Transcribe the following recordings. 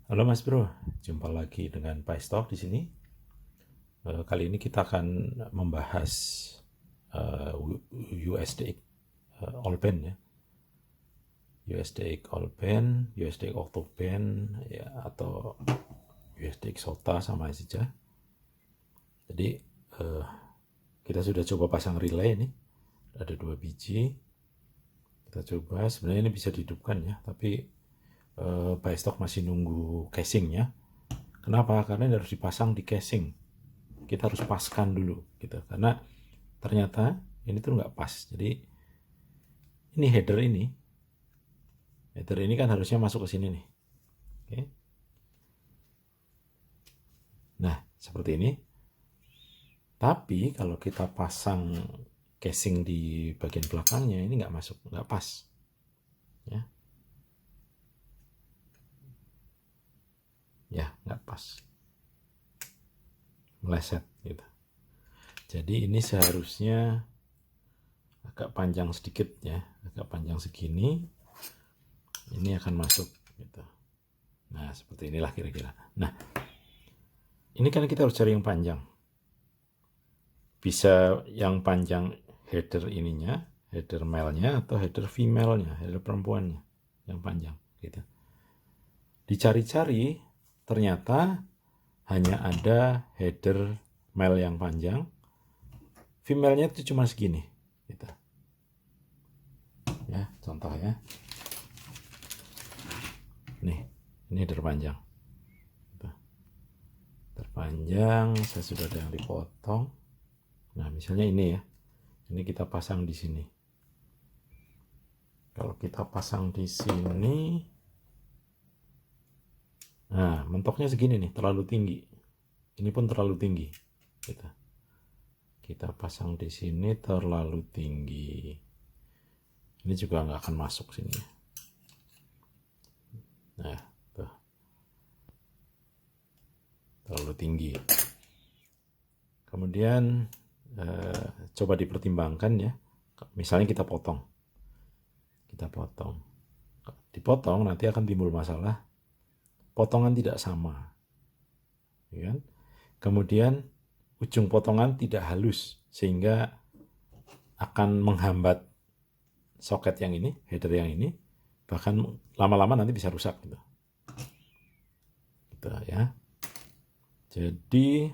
Halo Mas Bro, jumpa lagi dengan Pak Stock di sini. Kali ini kita akan membahas USDX Allband ya. USDX Allband, USDX Octoband ya, atau USDX SOTA sama saja. Jadi kita sudah coba pasang relay ini, ada 2 biji. Kita coba, sebenarnya ini bisa dihidupkan ya, tapi Pak Stock masih nunggu casingnya. Kenapa? Karena ini harus dipasang di casing. Kita harus paskan dulu gitu, karena ternyata ini tuh nggak pas. Jadi ini header kan harusnya masuk ke sini nih. Oke. Nah seperti ini. Tapi kalau kita pasang casing di bagian belakangnya, ini nggak masuk, nggak pas ya. Nggak pas, meleset gitu. Jadi ini seharusnya agak panjang sedikit ya, agak panjang segini, ini akan masuk gitu. Nah seperti inilah kira-kira. Nah ini kan kita harus cari yang panjang, bisa yang panjang header ininya, header male-nya atau header female-nya, header perempuannya yang panjang gitu. Dicari-cari ternyata hanya ada header male yang panjang, female-nya itu cuma segini gitu. Ya, contoh ya. Nih, ini header panjang. Terpanjang, saya sudah ada yang dipotong. Nah, misalnya ini ya. Ini kita pasang di sini. Kalau kita pasang di sini, nah, mentoknya segini nih, terlalu tinggi. Ini pun terlalu tinggi. Kita pasang di sini terlalu tinggi. Ini juga nggak akan masuk sini. Nah, tuh. Terlalu tinggi. Kemudian coba dipertimbangkan ya. Misalnya kita potong. Dipotong nanti akan timbul masalah. Potongan tidak sama. Ya kan? Kemudian ujung potongan tidak halus sehingga akan menghambat soket yang ini, header yang ini, bahkan lama-lama nanti bisa rusak gitu. Gitu ya. Jadi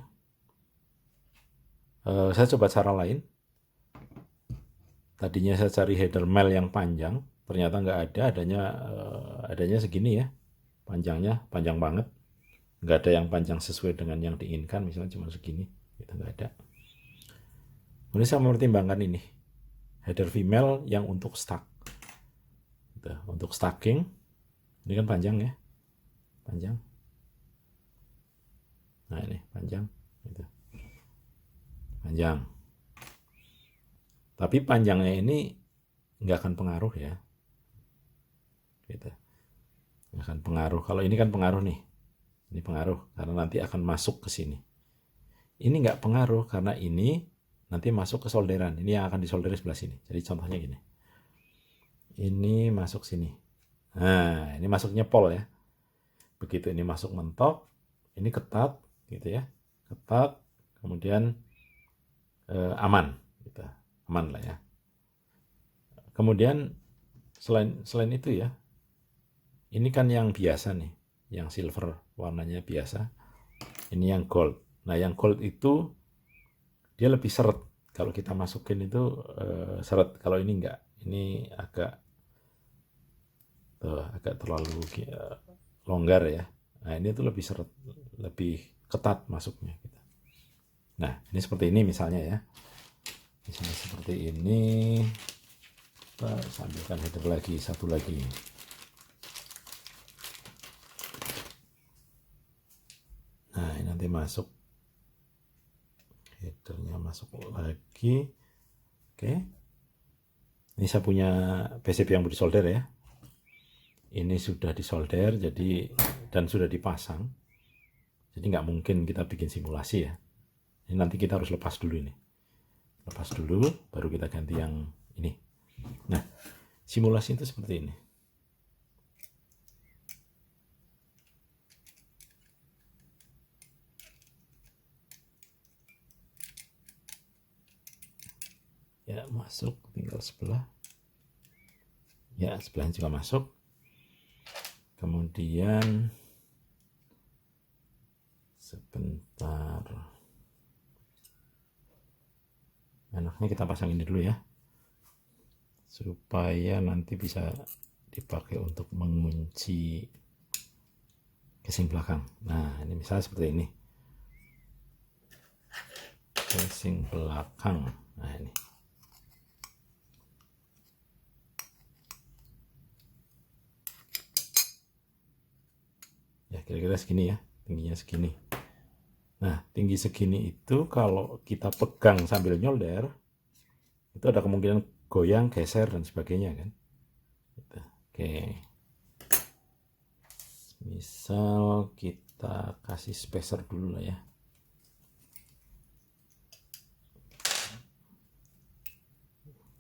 saya coba cara lain. Tadinya saya cari header male yang panjang, ternyata nggak ada, adanya segini ya, panjangnya panjang banget, nggak ada yang panjang sesuai dengan yang diinginkan, misalnya cuma segini, itu nggak ada. Kemudian saya mempertimbangkan ini, header female yang untuk stack, gitu. Untuk stacking, ini kan panjang ya, panjang. Nah ini panjang, gitu. Panjang. Tapi panjangnya ini nggak akan pengaruh ya, gitu. Nggak akan pengaruh. Kalau ini kan pengaruh nih, ini pengaruh karena nanti akan masuk ke sini. Ini nggak pengaruh karena ini nanti masuk ke solderan. Ini yang akan disolder sebelah sini. Jadi contohnya gini, ini masuk sini. Nah ini masuknya pol ya. Begitu ini masuk mentok, ini ketat, gitu ya, ketat, kemudian aman, gitu. Aman lah ya. Kemudian selain itu ya, ini kan yang biasa nih, yang silver warnanya biasa. Ini yang gold. Nah yang gold itu dia lebih seret. Kalau kita masukin itu seret. Kalau ini enggak. Ini agak terlalu longgar ya. Nah ini tuh lebih seret, lebih ketat masuknya. Nah ini seperti ini misalnya ya. Misalnya seperti ini. Kita sambilkan header lagi, satu lagi. Nah ini nanti masuk, headernya masuk lagi. Oke, ini saya punya PCB yang disolder ya. Ini sudah disolder, jadi dan sudah dipasang. Jadi nggak mungkin kita bikin simulasi ya. Ini nanti kita harus lepas dulu ini. Lepas dulu, baru kita ganti yang ini. Nah, simulasi itu seperti ini. Ya, masuk, tinggal sebelah. Ya, sebelahnya juga masuk. Kemudian sebentar, enaknya kita pasang ini dulu ya, supaya nanti bisa dipakai untuk mengunci casing belakang. Nah, ini misalnya seperti ini, casing belakang. Nah, ini ya, kira-kira segini ya, tingginya segini. Nah, tinggi segini itu kalau kita pegang sambil nyolder, itu ada kemungkinan goyang, geser, dan sebagainya kan. Gitu. Oke, misal kita kasih spacer dulu lah ya.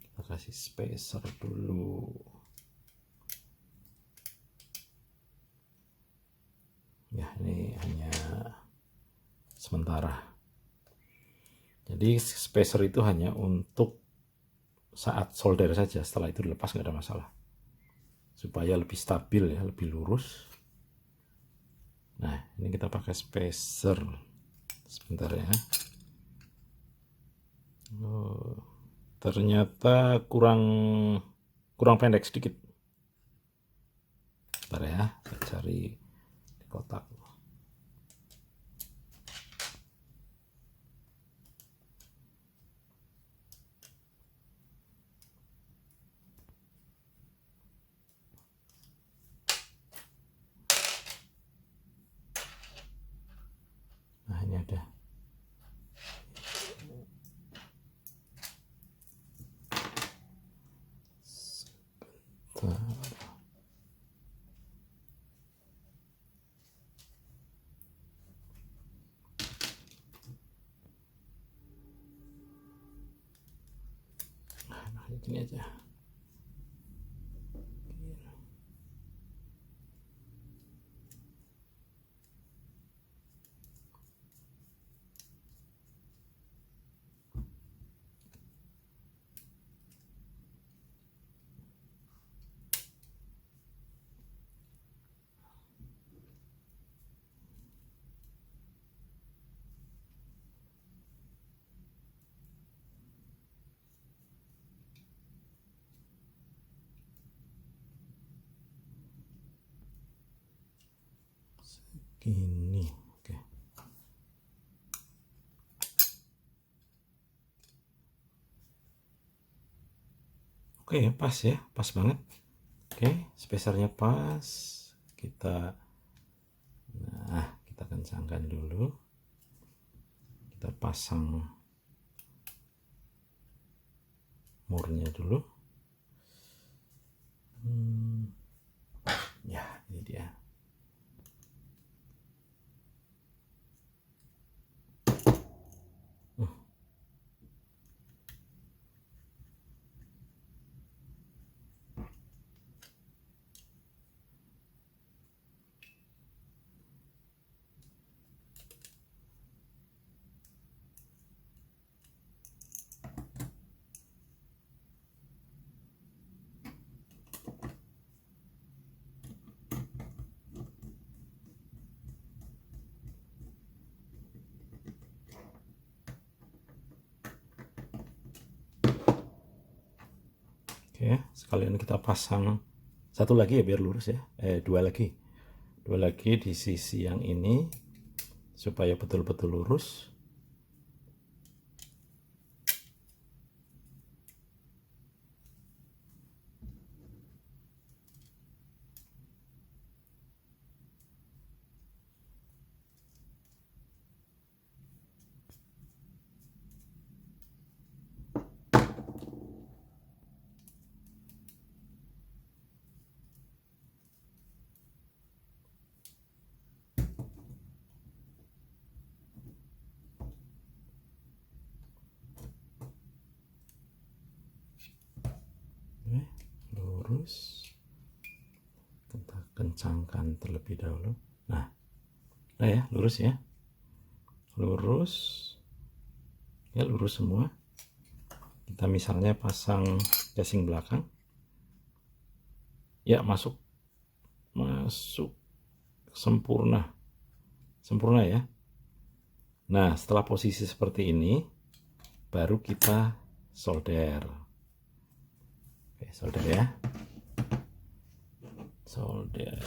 Kita kasih spacer dulu. Ya, ini hanya sementara. Jadi spacer itu hanya untuk saat solder saja, setelah itu dilepas nggak ada masalah. Supaya lebih stabil ya, lebih lurus. Nah, ini kita pakai spacer. Sebentar ya. Oh, ternyata kurang pendek sedikit. Bentar ya, kita cari di kotak. Nah, ini ada. Sebentar. Nah, ini aja. Gini, oke. Oke, pas ya, pas banget. Oke, spacernya pas. Kita kencangkan dulu. Kita pasang murnya dulu. Ya, ini dia. Oke, sekalian kita pasang satu lagi ya biar lurus ya. Dua lagi di sisi yang ini supaya betul-betul lurus. Lurus, kita kencangkan terlebih dahulu. Nah ya, lurus ya, lurus ya, lurus semua. Kita misalnya pasang casing belakang. Ya, masuk sempurna ya. Nah, setelah posisi seperti ini baru kita solder. Oke, solder ya. Solder.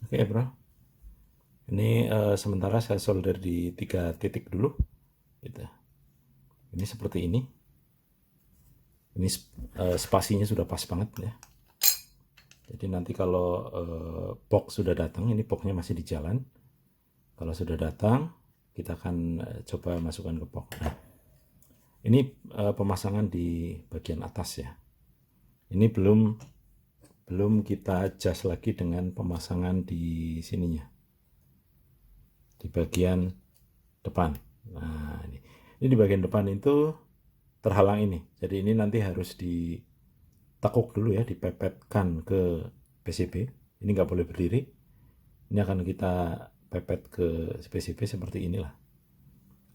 Oke, bro. Ini sementara saya solder di 3 titik dulu. Gitu. Ini seperti ini. Ini spasinya sudah pas banget ya. Jadi nanti kalau box sudah datang, ini boxnya masih di jalan. Kalau sudah datang, kita akan coba masukkan ke box. Nah, ini pemasangan di bagian atas ya. Ini belum kita adjust lagi dengan pemasangan di sininya, di bagian depan. Nah, ini di bagian depan itu terhalang ini. Jadi ini nanti harus ditekuk dulu ya, dipepetkan ke PCB. Ini nggak boleh berdiri. Ini akan kita pepet ke PCB seperti inilah.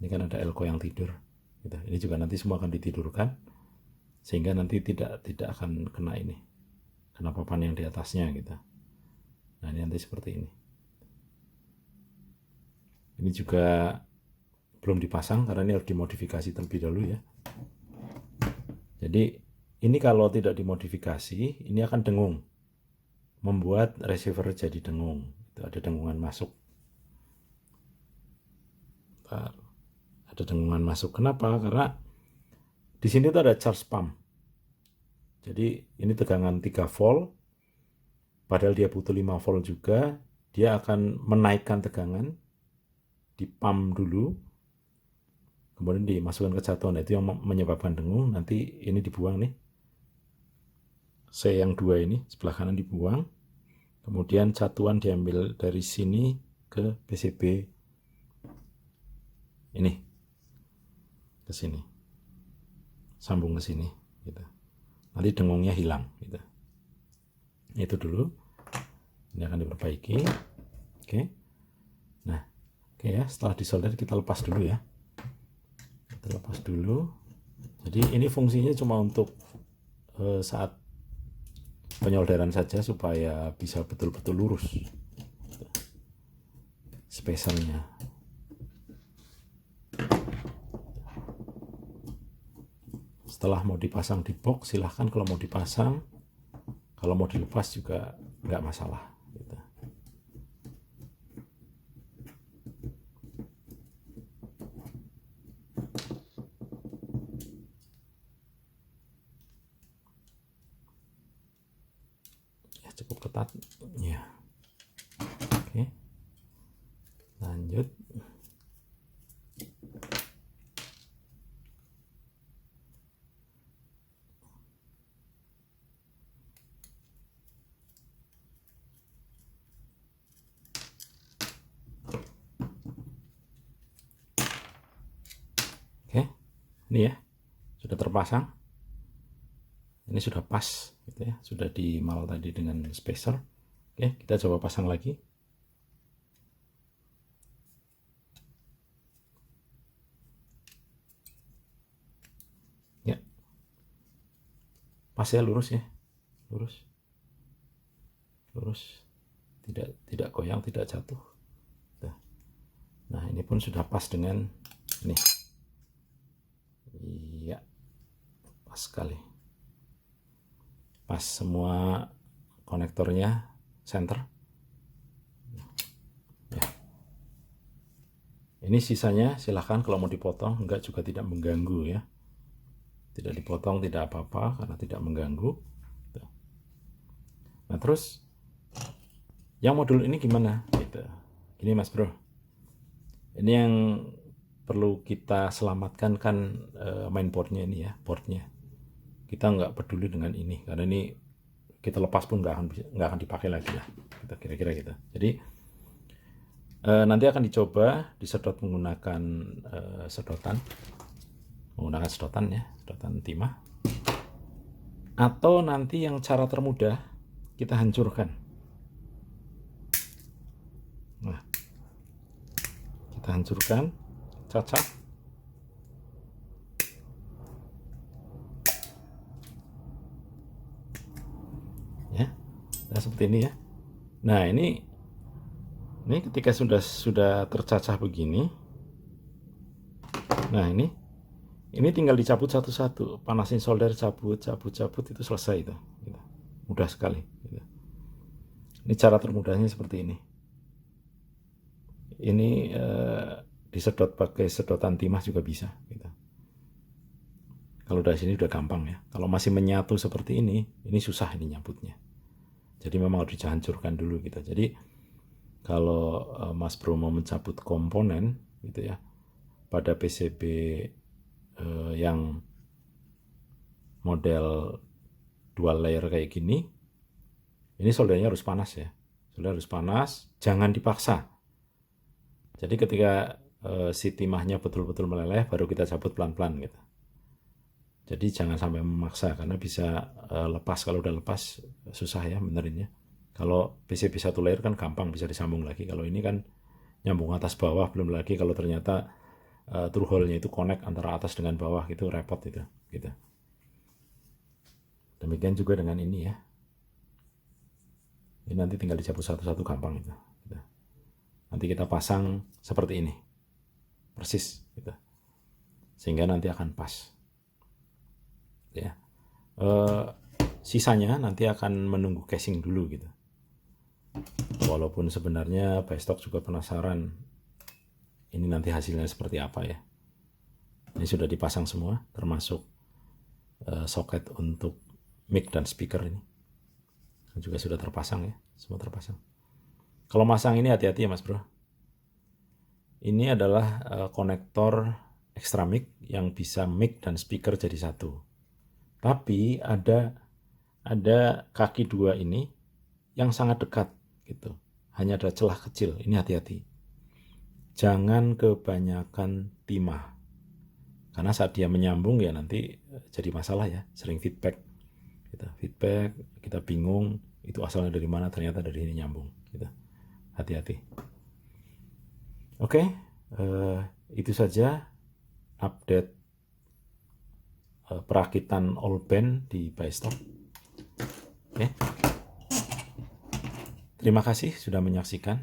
Ini kan ada elko yang tidur. Gitu. Ini juga nanti semua akan ditidurkan sehingga nanti tidak akan kena ini, kena papan yang di atasnya gitu. Nah, ini nanti seperti ini. Ini juga belum dipasang karena ini harus dimodifikasi terlebih dahulu ya. Jadi ini kalau tidak dimodifikasi, ini akan dengung, membuat receiver jadi dengung. Itu ada dengungan masuk. Ada dengungan masuk. Kenapa? Karena di sini tuh ada charge pump. Jadi ini tegangan 3 volt, padahal dia butuh 5 volt juga. Dia akan menaikkan tegangan, di pump dulu, kemudian dimasukkan ke catuan. Itu yang menyebabkan dengung. Nanti ini dibuang nih. C yang 2 ini, sebelah kanan dibuang. Kemudian catuan diambil dari sini ke PCB. Ini. Ke sini. Sambung ke sini. Gitu. Nanti dengungnya hilang gitu. Itu dulu. Ini akan diperbaiki. Oke. Nah, oke ya, setelah disolder kita lepas dulu ya. Kita lepas dulu. Jadi ini fungsinya cuma untuk saat penyolderan saja supaya bisa betul-betul lurus spacernya. Setelah mau dipasang di box, silahkan kalau mau dipasang. Kalau mau dilepas juga nggak masalah. Gitu. Ya, cukup ketat. Ya. Oke. Lanjut. Ini ya, sudah terpasang. Ini sudah pas gitu ya, sudah dimal tadi dengan spacer. Oke, kita coba pasang lagi. Ya. Pas ya, lurus ya. Lurus. Lurus. Tidak goyang, tidak jatuh. Nah, ini pun sudah pas dengan ini. Iya, pas sekali. Pas semua konektornya center. Ya. Ini sisanya silahkan kalau mau dipotong, enggak juga tidak mengganggu ya. Tidak dipotong, tidak apa-apa karena tidak mengganggu. Nah terus, yang modul ini gimana? Gitu. Gini mas bro. Ini yang perlu kita selamatkan kan mainboardnya ini ya, boardnya. Kita nggak peduli dengan ini karena ini kita lepas pun nggak akan dipakai lagi lah. Kita kira-kira gitu. Jadi nanti akan dicoba disedot menggunakan sedotan ya, sedotan timah. Atau nanti yang cara termudah kita hancurkan. Nah, kita hancurkan, cacat. Ya, nah seperti ini ya. Nah ini ketika sudah tercacah begini. Nah ini tinggal dicabut satu-satu, panasin solder, cabut itu selesai itu. Gitu. Mudah sekali. Gitu. Ini cara termudahnya seperti ini. Ini disedot pakai sedotan timah juga bisa. Gitu. Kalau dari sini udah gampang ya. Kalau masih menyatu seperti ini susah ini nyabutnya. Jadi memang harus dihancurkan dulu gitu. Jadi kalau Mas Bro mau mencabut komponen gitu ya, pada PCB yang model dual layer kayak gini, ini soldernya harus panas ya. Solder harus panas, jangan dipaksa. Jadi ketika si timahnya betul-betul meleleh, baru kita cabut pelan-pelan gitu. Jadi jangan sampai memaksa karena bisa lepas. Kalau udah lepas susah ya benerinnya. Kalau PCB satu layer kan gampang bisa disambung lagi. Kalau ini kan nyambung atas bawah, belum lagi kalau ternyata through hole-nya itu connect antara atas dengan bawah, itu repot itu. Gitu. Demikian juga dengan ini ya. Ini nanti tinggal dicabut satu-satu gampang itu. Gitu. Nanti kita pasang seperti ini, persis. Gitu. Sehingga nanti akan pas. Ya. Sisanya nanti akan menunggu casing dulu gitu. Walaupun sebenarnya Bystock juga penasaran ini nanti hasilnya seperti apa ya. Ini sudah dipasang semua, termasuk soket untuk mic dan speaker ini juga sudah terpasang ya, semua terpasang. Kalau masang ini hati-hati ya Mas Bro. Ini adalah konektor extra mic yang bisa mic dan speaker jadi satu. Tapi ada kaki dua ini yang sangat dekat gitu. Hanya ada celah kecil. Ini hati-hati. Jangan kebanyakan timah. Karena saat dia menyambung ya nanti jadi masalah ya. Sering feedback. Feedback, kita bingung itu asalnya dari mana, ternyata dari ini nyambung. Gitu. Hati-hati. Oke, itu saja update perakitan all band di Bystock. Oke. Terima kasih sudah menyaksikan.